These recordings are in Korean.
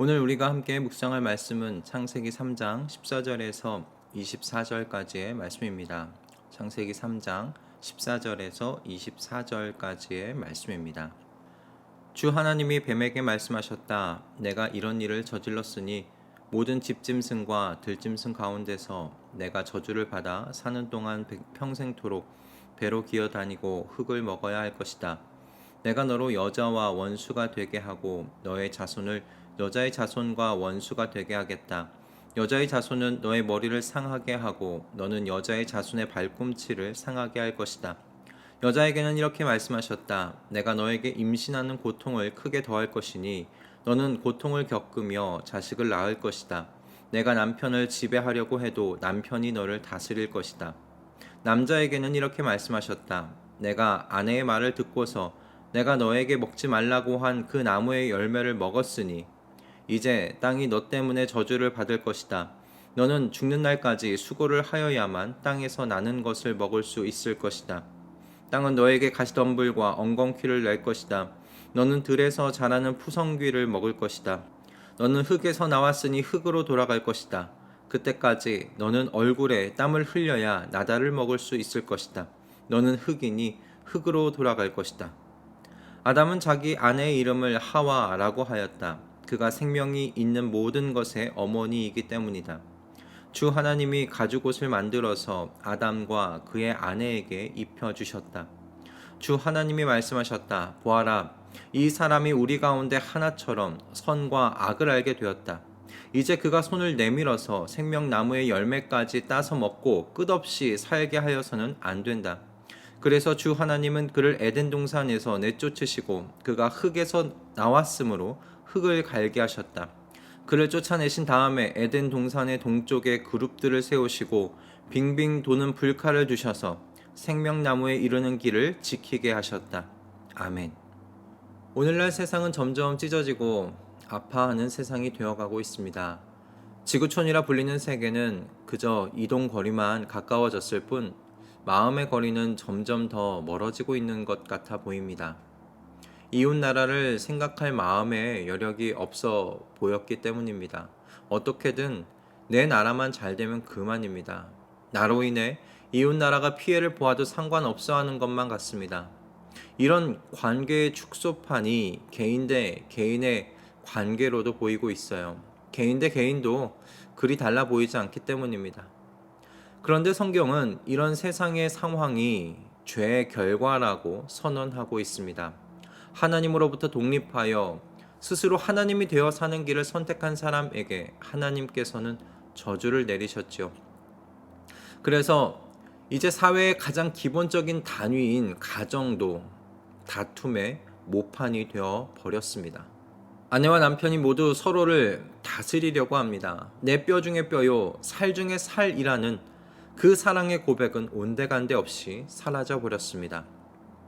오늘 우리가 함께 묵상할 말씀은 창세기 3장 14절에서 24절까지의 말씀입니다. 창세기 3장 14절에서 24절까지의 말씀입니다. 주 하나님이 뱀에게 말씀하셨다. 내가 이런 일을 저질렀으니 모든 집짐승과 들짐승 가운데서 내가 저주를 받아 사는 동안 평생토록 배로 기어다니고 흙을 먹어야 할 것이다. 내가 너로 여자와 원수가 되게 하고 너의 자손을 여자의 자손과 원수가 되게 하겠다. 여자의 자손은 너의 머리를 상하게 하고 너는 여자의 자손의 발꿈치를 상하게 할 것이다. 여자에게는 이렇게 말씀하셨다. 내가 너에게 임신하는 고통을 크게 더할 것이니 너는 고통을 겪으며 자식을 낳을 것이다. 내가 남편을 지배하려고 해도 남편이 너를 다스릴 것이다. 남자에게는 이렇게 말씀하셨다. 내가 아내의 말을 듣고서 내가 너에게 먹지 말라고 한 그 나무의 열매를 먹었으니 이제 땅이 너 때문에 저주를 받을 것이다. 너는 죽는 날까지 수고를 하여야만 땅에서 나는 것을 먹을 수 있을 것이다. 땅은 너에게 가시덤불과 엉겅퀴를 낼 것이다. 너는 들에서 자라는 푸성귀를 먹을 것이다. 너는 흙에서 나왔으니 흙으로 돌아갈 것이다. 그때까지 너는 얼굴에 땀을 흘려야 나다를 먹을 수 있을 것이다. 너는 흙이니 흙으로 돌아갈 것이다. 아담은 자기 아내의 이름을 하와라고 하였다. 그가 생명이 있는 모든 것의 어머니이기 때문이다. 주 하나님이 가죽옷을 만들어서 아담과 그의 아내에게 입혀주셨다. 주 하나님이 말씀하셨다. 보아라, 이 사람이 우리 가운데 하나처럼 선과 악을 알게 되었다. 이제 그가 손을 내밀어서 생명나무의 열매까지 따서 먹고 끝없이 살게 하여서는 안 된다. 그래서 주 하나님은 그를 에덴 동산에서 내쫓으시고 그가 흙에서 나왔으므로 흙을 갈게 하셨다. 그를 쫓아내신 다음에 에덴 동산의 동쪽에 그룹들을 세우시고 빙빙 도는 불칼을 두셔서 생명나무에 이르는 길을 지키게 하셨다. 아멘. 오늘날 세상은 점점 찢어지고 아파하는 세상이 되어가고 있습니다. 지구촌이라 불리는 세계는 그저 이동 거리만 가까워졌을 뿐 마음의 거리는 점점 더 멀어지고 있는 것 같아 보입니다. 이웃 나라를 생각할 마음의 여력이 없어 보였기 때문입니다. 어떻게든 내 나라만 잘 되면 그만입니다. 나로 인해 이웃 나라가 피해를 보아도 상관없어 하는 것만 같습니다. 이런 관계의 축소판이 개인 대 개인의 관계로도 보이고 있어요. 개인 대 개인도 그리 달라 보이지 않기 때문입니다. 그런데 성경은 이런 세상의 상황이 죄의 결과라고 선언하고 있습니다. 하나님으로부터 독립하여 스스로 하나님이 되어 사는 길을 선택한 사람에게 하나님께서는 저주를 내리셨죠. 그래서 이제 사회의 가장 기본적인 단위인 가정도 다툼의 모판이 되어 버렸습니다. 아내와 남편이 모두 서로를 다스리려고 합니다. 내 뼈 중에 뼈요, 살 중에 살이라는 그 사랑의 고백은 온데간데 없이 사라져 버렸습니다.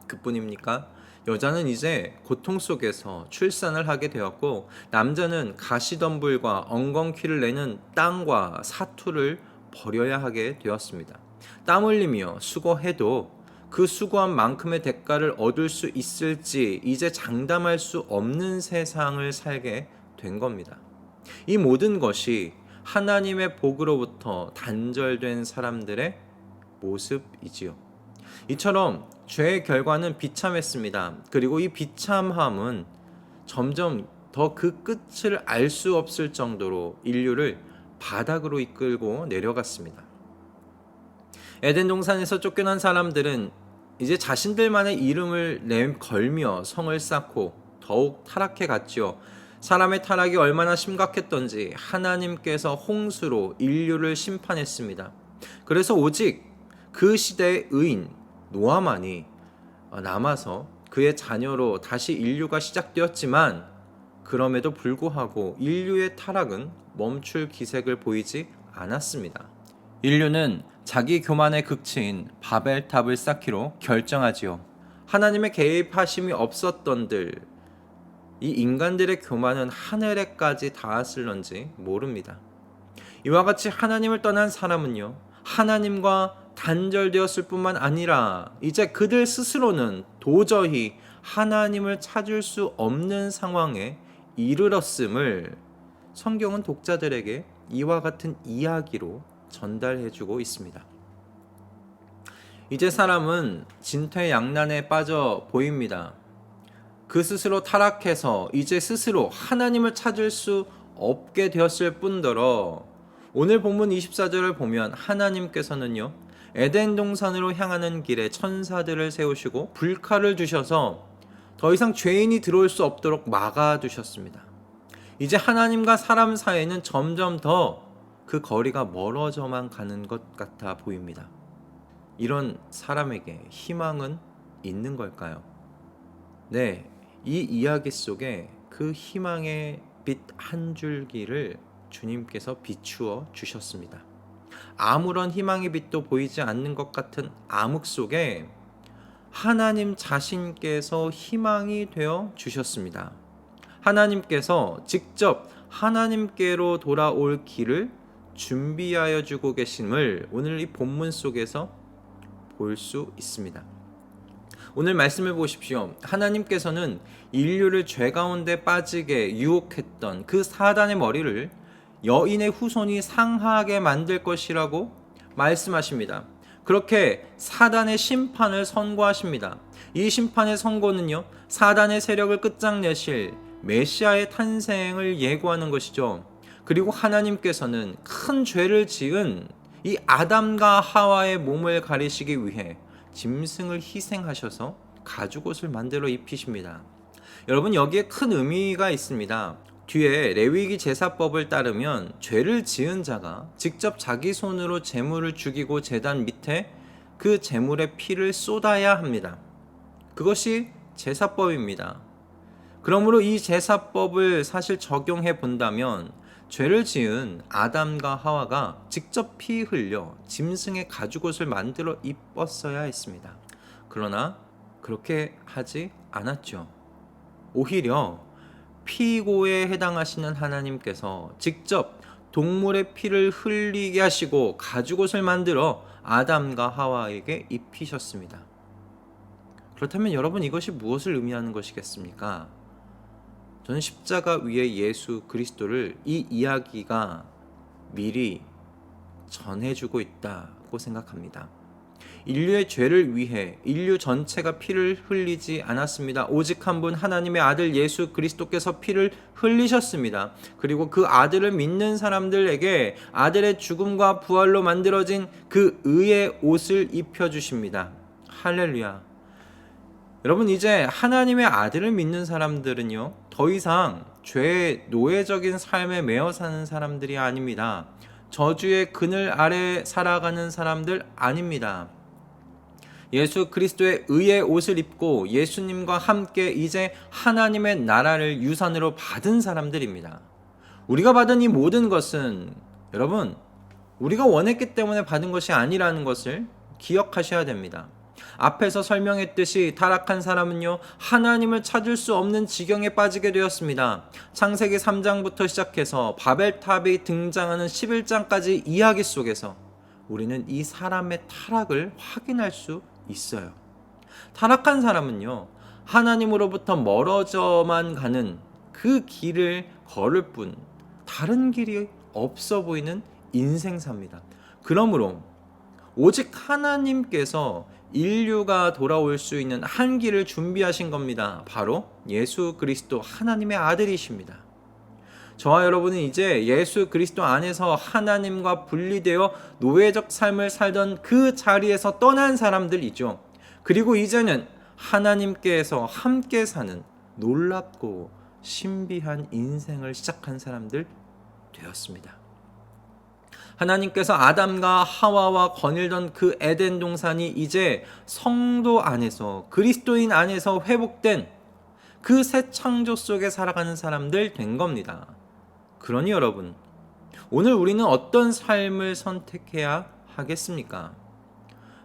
그뿐입니까? 여자는 이제 고통 속에서 출산을 하게 되었고 남자는 가시덤불과 엉겅퀴를 내는 땅과 사투를 버려야 하게 되었습니다. 땀 흘리며 수고해도 그 수고한 만큼의 대가를 얻을 수 있을지 이제 장담할 수 없는 세상을 살게 된 겁니다. 이 모든 것이 하나님의 복으로부터 단절된 사람들의 모습이지요. 이처럼 죄의 결과는 비참했습니다. 그리고 이 비참함은 점점 더 그 끝을 알 수 없을 정도로 인류를 바닥으로 이끌고 내려갔습니다. 에덴 동산에서 쫓겨난 사람들은 이제 자신들만의 이름을 걸며 성을 쌓고 더욱 타락해 갔지요. 사람의 타락이 얼마나 심각했던지 하나님께서 홍수로 인류를 심판했습니다. 그래서 오직 그 시대의 의인 노아만이 남아서 그의 자녀로 다시 인류가 시작되었지만 그럼에도 불구하고 인류의 타락은 멈출 기색을 보이지 않았습니다. 인류는 자기 교만의 극치인 바벨탑을 쌓기로 결정하지요. 하나님의 개입하심이 없었던들 이 인간들의 교만은 하늘에까지 닿았을런지 모릅니다. 이와 같이 하나님을 떠난 사람은요, 하나님과 단절되었을 뿐만 아니라 이제 그들 스스로는 도저히 하나님을 찾을 수 없는 상황에 이르렀음을 성경은 독자들에게 이와 같은 이야기로 전달해주고 있습니다. 이제 사람은 진퇴양난에 빠져 보입니다. 그 스스로 타락해서 이제 스스로 하나님을 찾을 수 없게 되었을 뿐더러 오늘 본문 24절을 보면 하나님께서는요, 에덴 동산으로 향하는 길에 천사들을 세우시고 불칼을 주셔서 더 이상 죄인이 들어올 수 없도록 막아두셨습니다. 이제 하나님과 사람 사이에는 점점 더 그 거리가 멀어져만 가는 것 같아 보입니다. 이런 사람에게 희망은 있는 걸까요? 네, 이 이야기 속에 그 희망의 빛 한 줄기를 주님께서 비추어 주셨습니다. 아무런 희망의 빛도 보이지 않는 것 같은 암흑 속에 하나님 자신께서 희망이 되어 주셨습니다. 하나님께서 직접 하나님께로 돌아올 길을 준비하여 주고 계심을 오늘 이 본문 속에서 볼 수 있습니다. 오늘 말씀을 보십시오. 하나님께서는 인류를 죄 가운데 빠지게 유혹했던 그 사단의 머리를 여인의 후손이 상하게 만들 것이라고 말씀하십니다. 그렇게 사단의 심판을 선고하십니다. 이 심판의 선고는요, 사단의 세력을 끝장내실 메시아의 탄생을 예고하는 것이죠. 그리고 하나님께서는 큰 죄를 지은 이 아담과 하와의 몸을 가리시기 위해 짐승을 희생하셔서 가죽옷을 만들어 입히십니다. 여러분, 여기에 큰 의미가 있습니다. 뒤에 레위기 제사법을 따르면 죄를 지은 자가 직접 자기 손으로 제물을 죽이고 제단 밑에 그 제물의 피를 쏟아야 합니다. 그것이 제사법입니다. 그러므로 이 제사법을 사실 적용해 본다면 죄를 지은 아담과 하와가 직접 피 흘려 짐승의 가죽옷을 만들어 입었어야 했습니다. 그러나 그렇게 하지 않았죠. 오히려 피고에 해당하시는 하나님께서 직접 동물의 피를 흘리게 하시고 가죽옷을 만들어 아담과 하와에게 입히셨습니다. 그렇다면 여러분, 이것이 무엇을 의미하는 것이겠습니까? 저는 십자가 위에 예수 그리스도를 이 이야기가 미리 전해주고 있다고 생각합니다. 인류의 죄를 위해 인류 전체가 피를 흘리지 않았습니다. 오직 한 분 하나님의 아들 예수 그리스도께서 피를 흘리셨습니다. 그리고 그 아들을 믿는 사람들에게 아들의 죽음과 부활로 만들어진 그 의의 옷을 입혀주십니다. 할렐루야. 여러분, 이제 하나님의 아들을 믿는 사람들은요, 더 이상 죄의 노예적인 삶에 매여 사는 사람들이 아닙니다. 저주의 그늘 아래 살아가는 사람들 아닙니다. 예수 그리스도의 의의 옷을 입고 예수님과 함께 이제 하나님의 나라를 유산으로 받은 사람들입니다. 우리가 받은 이 모든 것은 여러분, 우리가 원했기 때문에 받은 것이 아니라는 것을 기억하셔야 됩니다. 앞에서 설명했듯이 타락한 사람은요, 하나님을 찾을 수 없는 지경에 빠지게 되었습니다. 창세기 3장부터 시작해서 바벨탑이 등장하는 11장까지 이야기 속에서 우리는 이 사람의 타락을 확인할 수 있어요. 타락한 사람은요, 하나님으로부터 멀어져만 가는 그 길을 걸을 뿐 다른 길이 없어 보이는 인생사입니다. 그러므로 오직 하나님께서 인류가 돌아올 수 있는 한 길을 준비하신 겁니다. 바로 예수 그리스도 하나님의 아들이십니다. 저와 여러분은 이제 예수 그리스도 안에서 하나님과 분리되어 노예적 삶을 살던 그 자리에서 떠난 사람들이죠. 그리고 이제는 하나님께서 함께 사는 놀랍고 신비한 인생을 시작한 사람들 되었습니다. 하나님께서 아담과 하와와 거닐던 그 에덴 동산이 이제 성도 안에서, 그리스도인 안에서 회복된 그 새 창조 속에 살아가는 사람들 된 겁니다. 그러니 여러분, 오늘 우리는 어떤 삶을 선택해야 하겠습니까?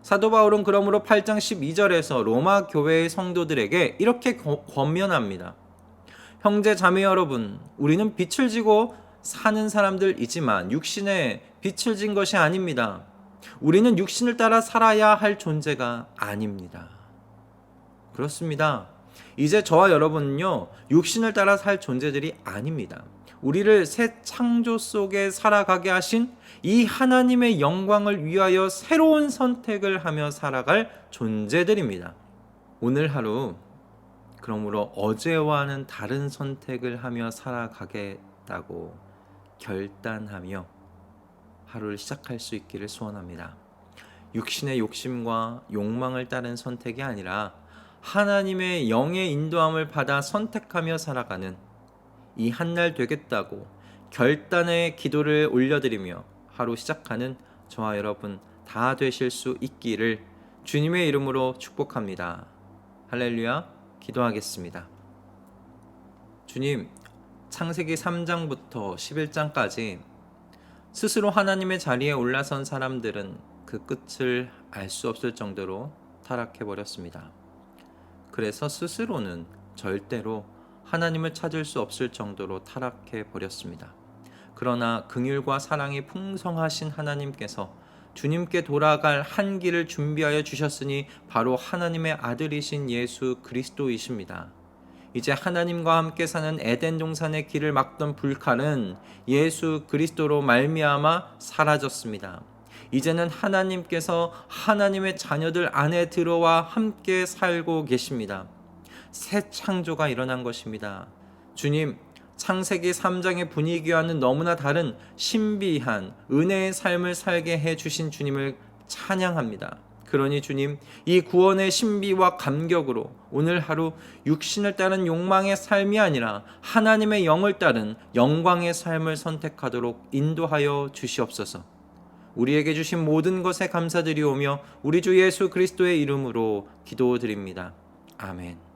사도 바울은 그러므로 8장 12절에서 로마 교회의 성도들에게 이렇게 권면합니다. 형제 자매 여러분, 우리는 빛을 지고 사는 사람들이지만 육신에 빛을 진 것이 아닙니다. 우리는 육신을 따라 살아야 할 존재가 아닙니다. 그렇습니다. 이제 저와 여러분은요, 육신을 따라 살 존재들이 아닙니다. 우리를 새 창조 속에 살아가게 하신 이 하나님의 영광을 위하여 새로운 선택을 하며 살아갈 존재들입니다. 오늘 하루 그러므로 어제와는 다른 선택을 하며 살아가겠다고 결단하며 하루를 시작할 수 있기를 소원합니다. 육신의 욕심과 욕망을 따른 선택이 아니라 하나님의 영의 인도함을 받아 선택하며 살아가는 이 한날 되겠다고 결단의 기도를 올려드리며 하루 시작하는 저와 여러분 다 되실 수 있기를 주님의 이름으로 축복합니다. 할렐루야. 기도하겠습니다. 주님, 창세기 3장부터 11장까지 스스로 하나님의 자리에 올라선 사람들은 그 끝을 알 수 없을 정도로 타락해버렸습니다. 그래서 스스로는 절대로 하나님을 찾을 수 없을 정도로 타락해버렸습니다. 그러나 긍휼과 사랑이 풍성하신 하나님께서 주님께 돌아갈 한 길을 준비하여 주셨으니 바로 하나님의 아들이신 예수 그리스도이십니다. 이제 하나님과 함께 사는 에덴 동산의 길을 막던 불칼은 예수 그리스도로 말미암아 사라졌습니다. 이제는 하나님께서 하나님의 자녀들 안에 들어와 함께 살고 계십니다. 새 창조가 일어난 것입니다. 주님, 창세기 3장의 분위기와는 너무나 다른 신비한 은혜의 삶을 살게 해주신 주님을 찬양합니다. 그러니 주님, 이 구원의 신비와 감격으로 오늘 하루 육신을 따른 욕망의 삶이 아니라 하나님의 영을 따른 영광의 삶을 선택하도록 인도하여 주시옵소서. 우리에게 주신 모든 것에 감사드리오며 우리 주 예수 그리스도의 이름으로 기도드립니다. 아멘.